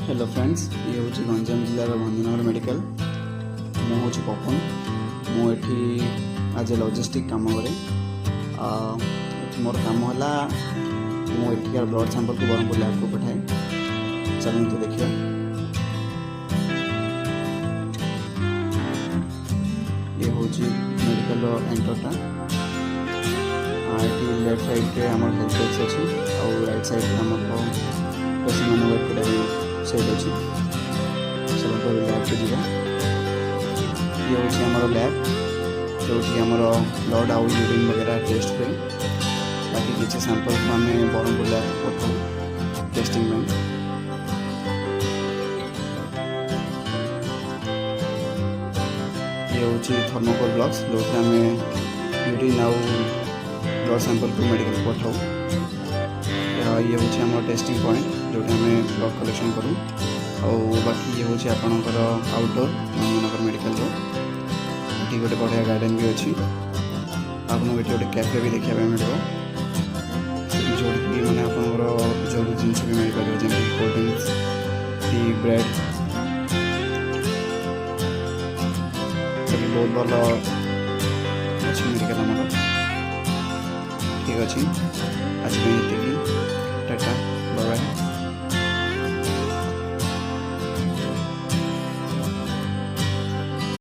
Hello friends, ये हूँ Ganjam जिलार Bhanjanagar medical. मुझे पपन मुझे आज लॉजिस्टिक काम करे। मोर काम है मुझे ब्लड सैंपल को ब्रह्मपुर लैब को पठाए। चलते देखिए। ये हूँ मेडिकल एंटरटा। ये लेफ्ट साइड के आम हेल्थ डेस्क अच्छी और राइट साइड के आम पेशेंट मैंने वेट कर सेट अच्छी। चलो लैब को जावा। ये हूँ आम लैब जो ब्लड आउ यूरिन वगैरह टेस्ट हुए। बाकी किसी सैंपल को आम ब्रह्मपुर लैब पठाऊ टेस्टिंग में। ये हूँ थर्मोकोल ब्लॉक्स जो आम यूरिन आउ ब्लड सैंपल को मेडिकल पठाऊ। ये हूँ आम टेस्टिंग पॉइंट जो आम ब्लड कलेक्शन करूँ। और बाकी ये हूँ आपणकर आउटडोर भंजनगर मेडिकल ये गोटे बढ़िया गार्डन भी अच्छी। आपको ये गोटे कैफे भी देखा मिले जो मैंने आप जो भी जिन भी मिल पार जमी कोल्ड ड्रिंक्स टी ब्रेड सब बहुत भल अच्छी मेडिकल आमर। ठीक अच्छे आज टाटा।